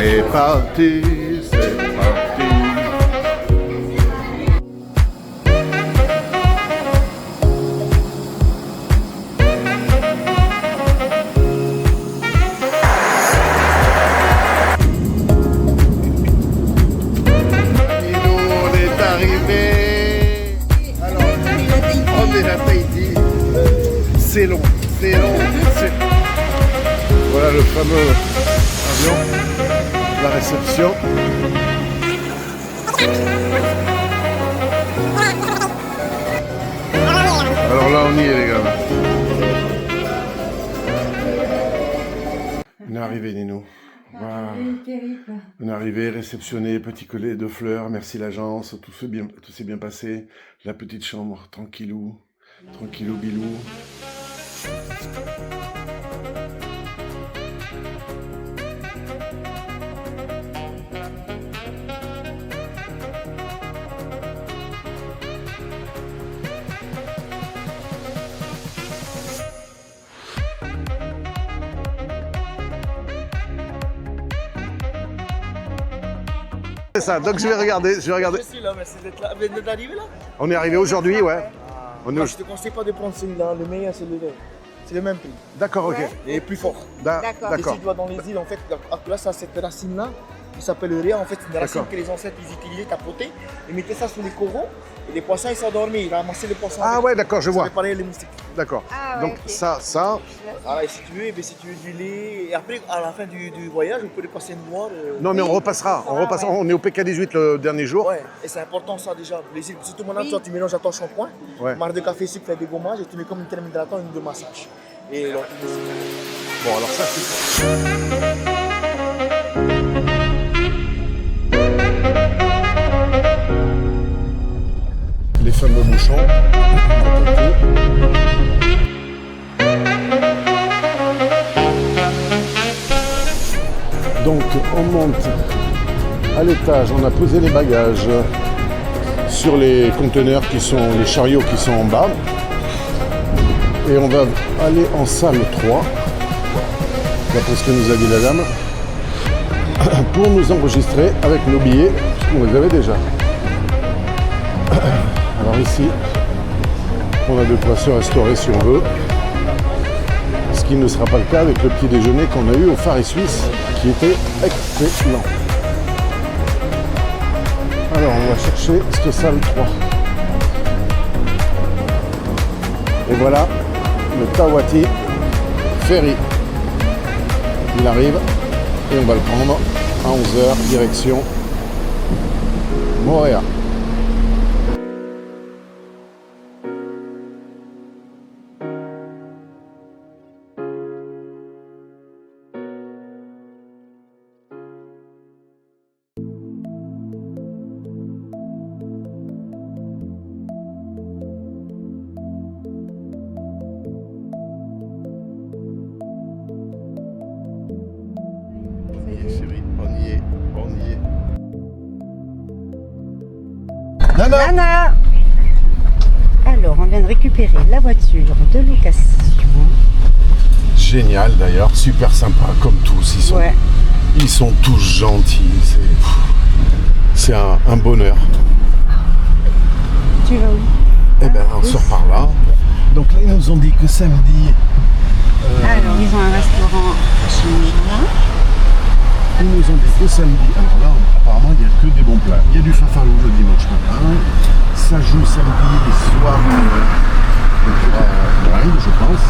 C'est parti, c'est parti. C'est long, c'est long, Voilà le fameux avion, la réception. Alors là on y est les gars. On est arrivé Nino. Voilà. On est arrivé, réceptionné, petit collet de fleurs, merci l'agence, tout s'est bien passé. La petite chambre, tranquillou, tranquillou bilou. C'est ça, donc je vais regarder. Je suis là, mais c'est d'être arrivé là. On est arrivé aujourd'hui, ouais. Moi, je te conseille pas de prendre celui-là, le meilleur c'est le vert. C'est le même prix. D'accord, ok. Et plus fort. D'accord. Et si tu vas dans les îles, en fait, là, ça, cette racine-là, qui s'appelle le réa, en fait, c'est une racine que les ancêtres ils utilisaient, tapotaient. Ils mettaient ça sur les coraux et les poissons ils s'endormaient, ils ramassaient les poissons. Ah ouais, d'accord, je vois. Ça préparait les moustiques. D'accord. Ah, ouais, donc okay. ça. Ah, et si tu veux, si tu veux du lait, et après, à la fin du voyage, vous pouvez passer une noire. Non, mais on repassera. Ouais. On est au PK18 le dernier jour. Ouais, et c'est important ça déjà. Les îles, surtout maintenant, toi, tu mélanges à ton shampoing, marre de café sucre, fait des gommages, et tu mets comme une crème hydratante et une de massage. Et alors, bon, alors ça, c'est. Les fameux bouchons. Donc on monte à l'étage, on a posé les bagages sur les conteneurs qui sont, les chariots qui sont en bas. Et on va aller en salle 3, d'après ce que nous a dit la dame, pour nous enregistrer avec nos billets, on les avait déjà. Alors ici, on a de quoi se restaurer si on veut, ce qui ne sera pas le cas avec le petit déjeuner qu'on a eu au Phare Suisse, qui était excellent. Alors on va chercher cette salle 3. Et voilà le Tawati Ferry. Il arrive et on va le prendre à 11h, direction Moorea. Chérie, on y est. Nana. Nana. Alors, on vient de récupérer la voiture de location. Génial d'ailleurs, super sympa comme tous. Ils sont tous gentils. C'est un bonheur. Tu vas où? Eh ben, on sort par là. Donc là, ils nous ont dit que samedi. Alors, ils ont un restaurant chinois. Ils nous ont dit que samedi. Alors là, apparemment, il n'y a que des bons plats. Il y a du fafalou le dimanche matin. Ça joue samedi et soir. Donc il y aura rien, je pense.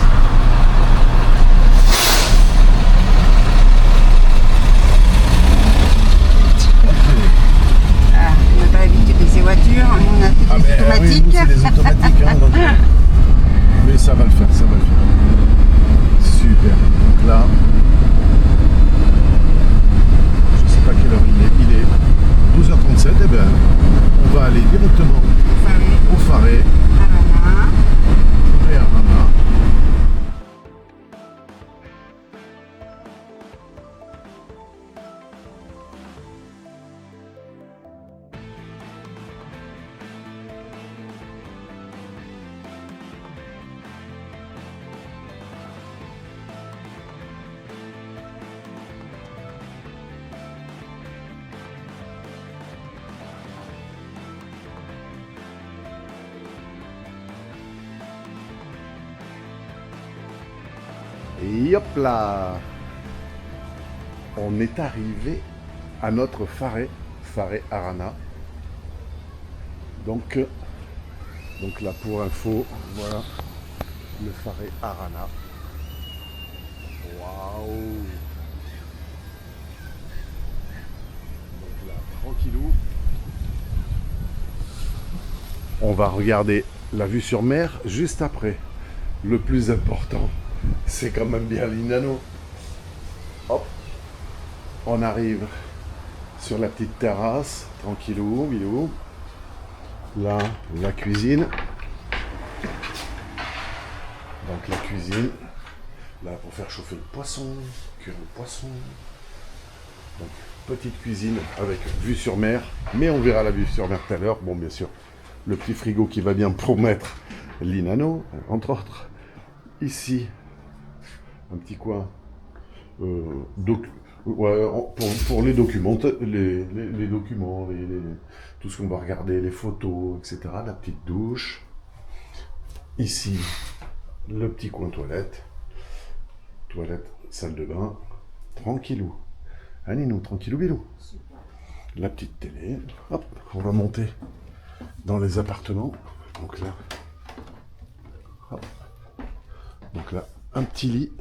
On n'a pas l'habitude de ces voitures, on a fait des automatiques. Oui, nous, c'est des automatiques. Hein, donc, mais ça va le faire, Super. Donc là, je sais pas quelle heure il est 12h37. Eh bien, on va aller directement au Faré. Et à Rama. Et hop là, on est arrivé à notre Fare Arana. Donc là, pour info, voilà le Fare Arana. Waouh! Donc là, tranquillou. On va regarder la vue sur mer juste après. Le plus important, c'est quand même bien l'Inano. Hop, on arrive sur la petite terrasse, tranquillou, bilou. Là, la cuisine. Donc la cuisine, là pour faire chauffer le poisson, cuire le poisson. Donc petite cuisine avec vue sur mer, mais on verra la vue sur mer tout à l'heure. Bon, bien sûr, le petit frigo qui va bien pour mettre l'Inano, entre autres. Ici, un petit coin pour les documents, les documents, tout ce qu'on va regarder, les photos, etc. La petite douche. Ici, le petit coin toilette, salle de bain, tranquillou. Allez, nous, tranquillou, bilou. La petite télé. Hop, on va monter dans les appartements. Donc là, hop. Donc là, un petit lit.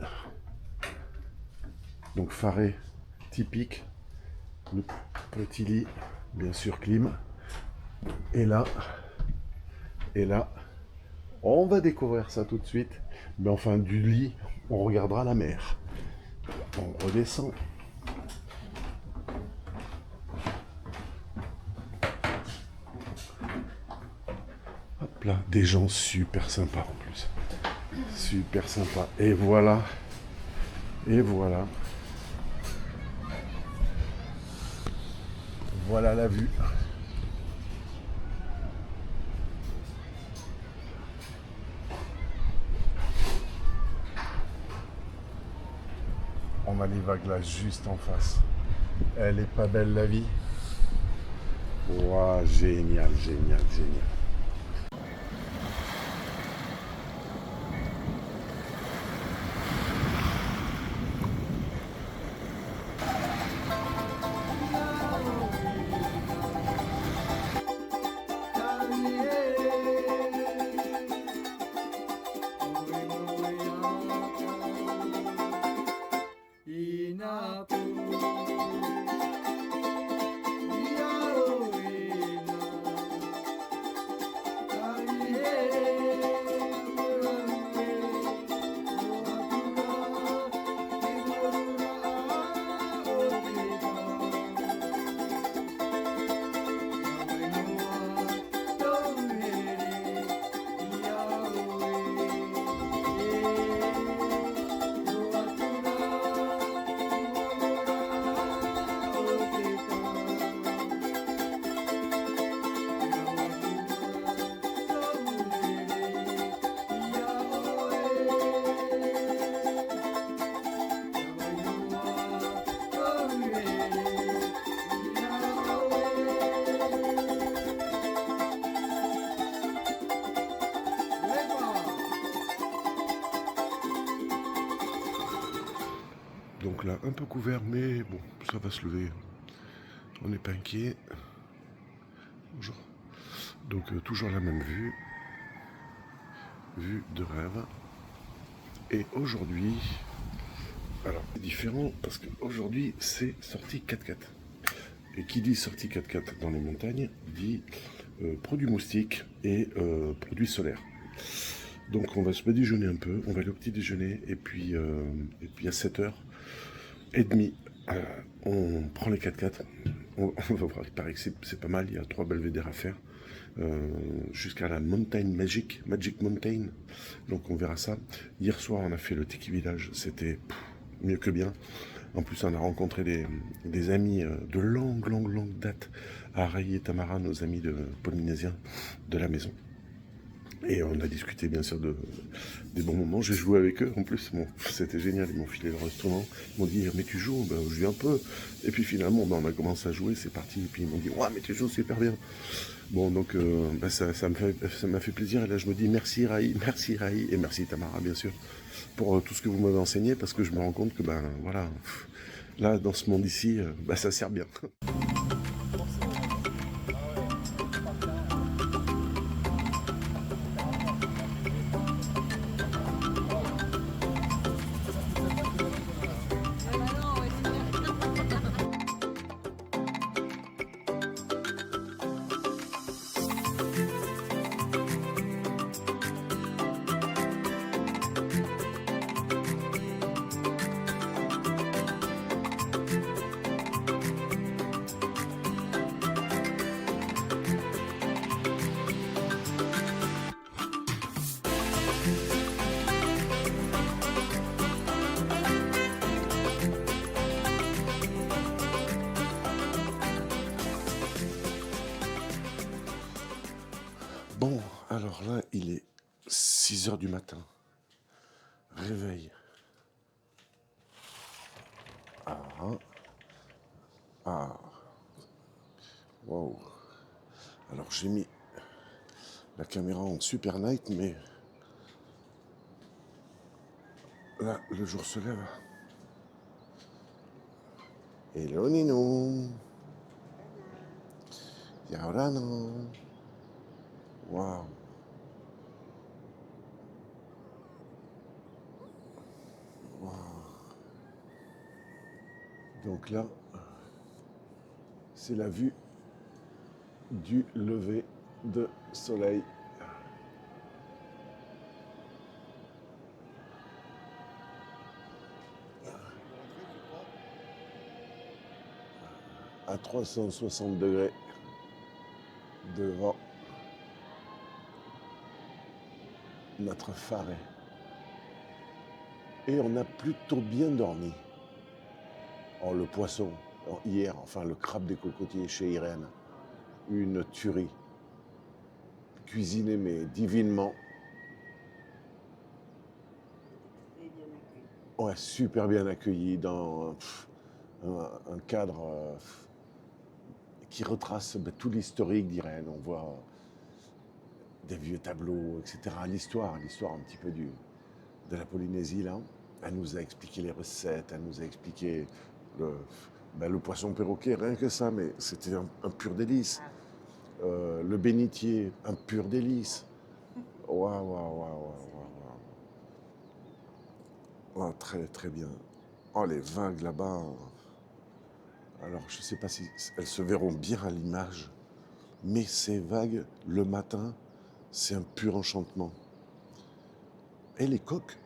Donc Fare typique. Le petit lit, bien sûr, clim. Et là, on va découvrir ça tout de suite. Mais enfin, du lit, on regardera la mer. On redescend. Hop là, des gens super sympas en plus. Super sympa. Et voilà. Voilà la vue. On a les vagues là juste en face. Elle est pas belle la vie. Waouh, génial. Donc là, un peu couvert, mais bon, ça va se lever. On n'est pas inquiet. Bonjour. Donc toujours la même vue. Vue de rêve. Et aujourd'hui, alors c'est différent parce qu'aujourd'hui c'est sortie 4x4. Et qui dit sortie 4x4 dans les montagnes dit produits moustiques et produits solaires. Donc on va se déjeuner un peu, on va aller au petit déjeuner et puis à 7h30, on prend les 4x4, on va voir, il paraît que c'est pas mal, il y a 3 belvédères à faire, jusqu'à la montagne Magic Mountain, donc on verra ça. Hier soir on a fait le Tiki Village, c'était mieux que bien. En plus on a rencontré des amis de longue date, Araï et Tamara, nos amis polynésiens de la maison. Et on a discuté bien sûr des bons moments, j'ai joué avec eux en plus, bon, c'était génial, ils m'ont filé leur instrument, ils m'ont dit mais tu joues, ben, je joue un peu, et puis finalement ben, on a commencé à jouer, c'est parti, et puis ils m'ont dit ouais mais tu joues super bien. Bon donc ben, ça m'a fait plaisir, et là je me dis merci Raï, et merci Tamara bien sûr, pour tout ce que vous m'avez enseigné, parce que je me rends compte que, ben voilà, là, dans ce monde ici, ben, ça sert bien. Bon, alors là, il est 6 h du matin. Réveil. Ah. Wow. Alors j'ai mis la caméra en super night, mais là, le jour se lève. Hello Nino. Yaurano. Waouh. Donc là, c'est la vue du lever de soleil. À 360 degrés devant notre phare. Et on a plutôt bien dormi. Oh, le poisson, hier, enfin le crabe des cocotiers chez Irène, une tuerie, cuisinée mais divinement. Ouais, super bien accueilli dans un cadre qui retrace tout l'historique d'Irène. On voit des vieux tableaux, etc. L'histoire un petit peu de la Polynésie, là. Elle nous a expliqué les recettes, elle nous a expliqué le poisson perroquet, rien que ça, mais c'était un pur délice. Le bénitier, un pur délice. Waouh. Oh, très très bien. Oh, les vagues là-bas. Alors, je ne sais pas si elles se verront bien à l'image, mais ces vagues, le matin, c'est un pur enchantement. Et les coqs,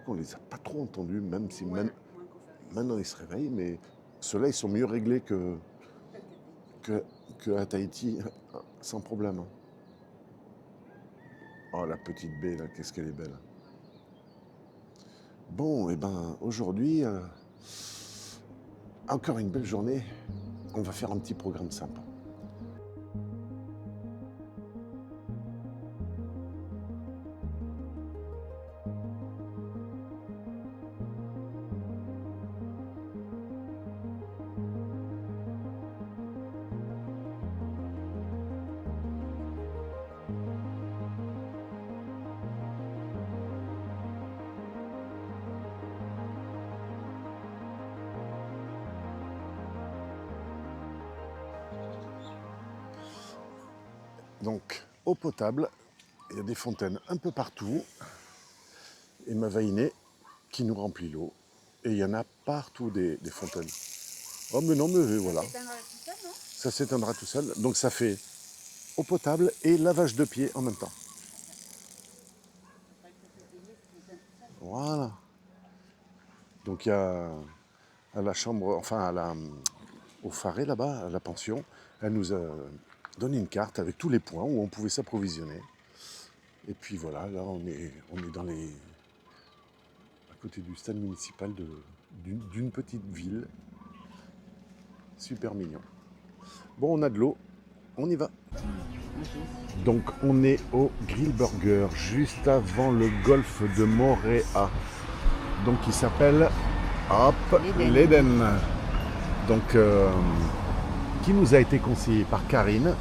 on les a pas trop entendus, même si maintenant ils se réveillent, mais ceux-là, ils sont mieux réglés que à Tahiti, sans problème. Oh, la petite baie, là, qu'est-ce qu'elle est belle. Bon, et ben, aujourd'hui, encore une belle journée. On va faire un petit programme sympa. Donc, eau potable, il y a des fontaines un peu partout. Et Mavaïné qui nous remplit l'eau. Et il y en a partout des fontaines. Oh, mais non, mais voilà. Ça s'éteindra tout seul, non ? Ça s'éteindra tout seul. Donc, ça fait eau potable et lavage de pieds en même temps. Voilà. Donc, il y a à la chambre, enfin, au Faré, là-bas, à la pension, elle nous a donné une carte avec tous les points où on pouvait s'approvisionner. Et puis voilà, là on est à côté du stade municipal d'une petite ville. Super mignon. Bon, on a de l'eau, on y va. Donc on est au Grill Burger, juste avant le golfe de Moorea. Donc il s'appelle l'Eden. Donc qui nous a été conseillé par Karine,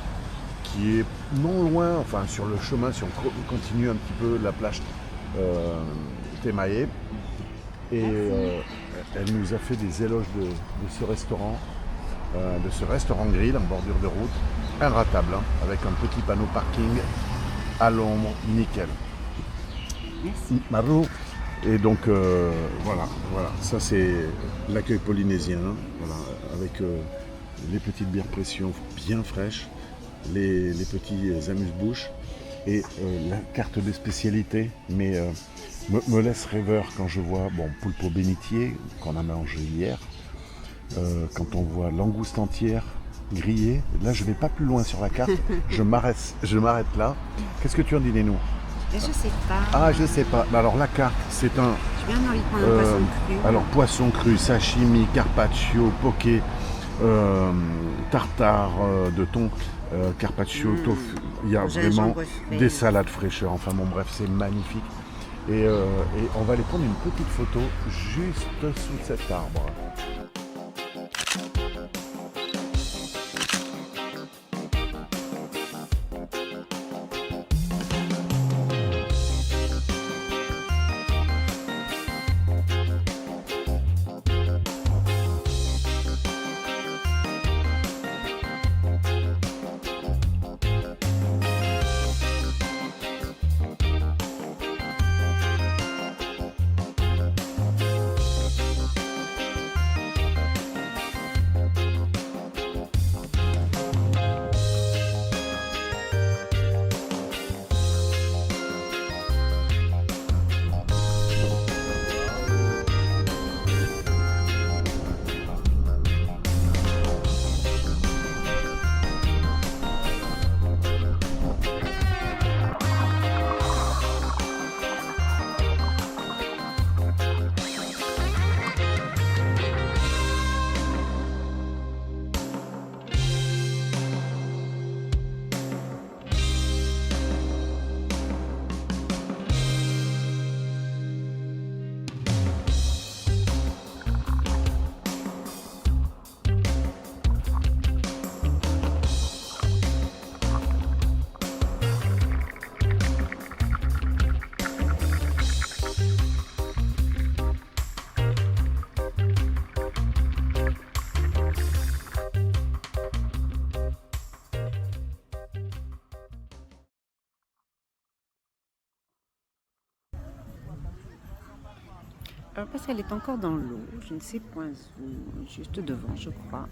qui est non loin, enfin sur le chemin, si on continue un petit peu la plage Temae. Et elle nous a fait des éloges de ce restaurant grill en bordure de route, inratable, hein, avec un petit panneau parking à l'ombre, nickel. Merci. Marou. Et donc voilà, ça c'est l'accueil polynésien, voilà, avec les petites bières pression bien fraîches, les petits amuse-bouches et la carte des spécialités, mais me laisse rêveur quand je vois poulpe bénitier qu'on a mangé hier, quand on voit langouste entière grillée. Là je vais pas plus loin sur la carte, je m'arrête là. Qu'est-ce que tu en dis, Nénou? Mais je sais pas. Ah, je sais pas. Alors la carte, c'est un Je viens d'envie de prendre un poisson cru. alors poisson cru, sashimi, carpaccio, poké, tartare de thon, carpaccio, tofu. Il y a vraiment des salades fraîcheurs. Enfin bon, bref, c'est magnifique. Et on va aller prendre une petite photo juste sous cet arbre. Alors parce qu'elle est encore dans l'eau, je ne sais point où, juste devant je crois.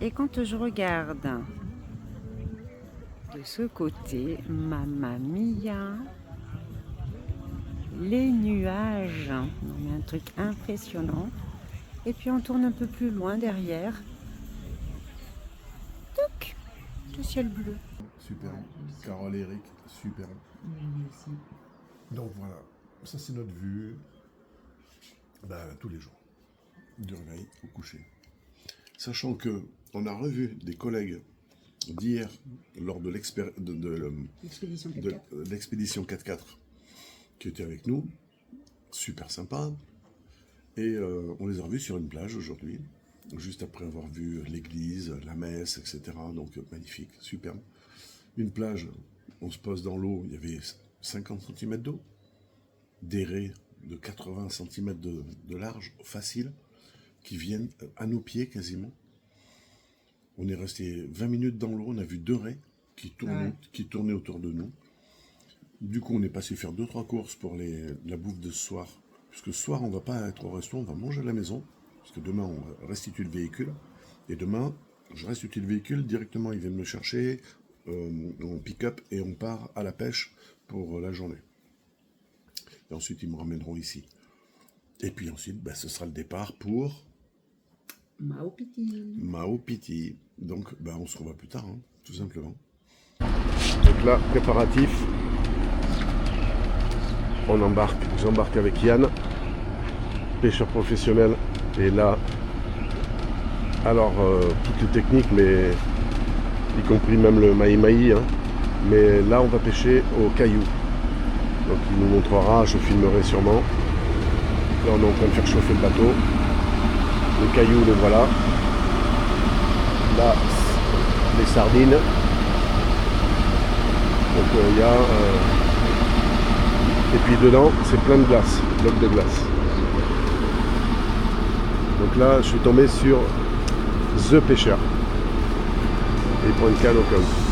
Et quand je regarde de ce côté, Mamma Mia, les nuages, il y a un truc impressionnant. Et puis on tourne un peu plus loin derrière. Toc, le ciel bleu. Super, Carole et Eric, super. Donc voilà, ça c'est notre vue. Tous les jours, du réveil au coucher. Sachant que on a revu des collègues d'hier lors de l'expédition 4x4 qui étaient avec nous, super sympa. Et on les a revus sur une plage aujourd'hui, juste après avoir vu l'église, la messe, etc. Donc magnifique, superbe. Une plage, on se pose dans l'eau, il y avait 50 cm d'eau, des raies de 80 cm de large, facile, qui viennent à nos pieds quasiment. On est resté 20 minutes dans l'eau, on a vu 2 raies qui tournaient autour de nous. Du coup, on est passé faire 2-3 courses pour la bouffe de ce soir. Puisque ce soir, on ne va pas être au resto, on va manger à la maison. Parce que demain, on restitue le véhicule. Et demain, je restitue le véhicule, directement, ils viennent me chercher, on pick-up et on part à la pêche pour la journée. Et ensuite, ils me ramèneront ici. Et puis ensuite, ce sera le départ pour Maupiti. Donc, on se revoit plus tard, hein, tout simplement. Donc là, préparatif. On embarque. J'embarque avec Yann, pêcheur professionnel. Et là, alors, toutes les techniques, mais y compris même le maï-maï. Hein, mais là, on va pêcher au caillou. Donc il nous montrera, je filmerai sûrement. Là on est en train de faire chauffer le bateau. Les cailloux, les voilà. Là, les sardines. Donc il y a Et puis dedans, c'est plein de glace, blocs de glace. Donc là, je suis tombé sur The Pêcheur. Et il prend une canne au cas où.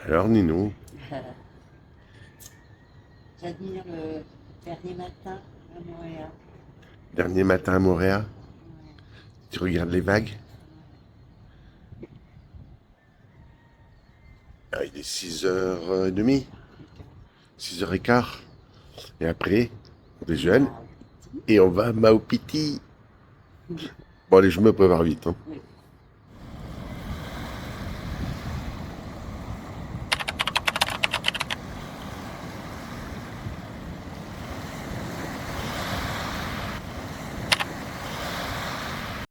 Alors Nino, J'admire le dernier matin à Montréal. dernier matin à Montréal, tu regardes les vagues. Ah, il est 6h30, 6h15. Et après, on déjeune et on va à Maupiti. Bon allez, je me prépare vite. Hein. Oui.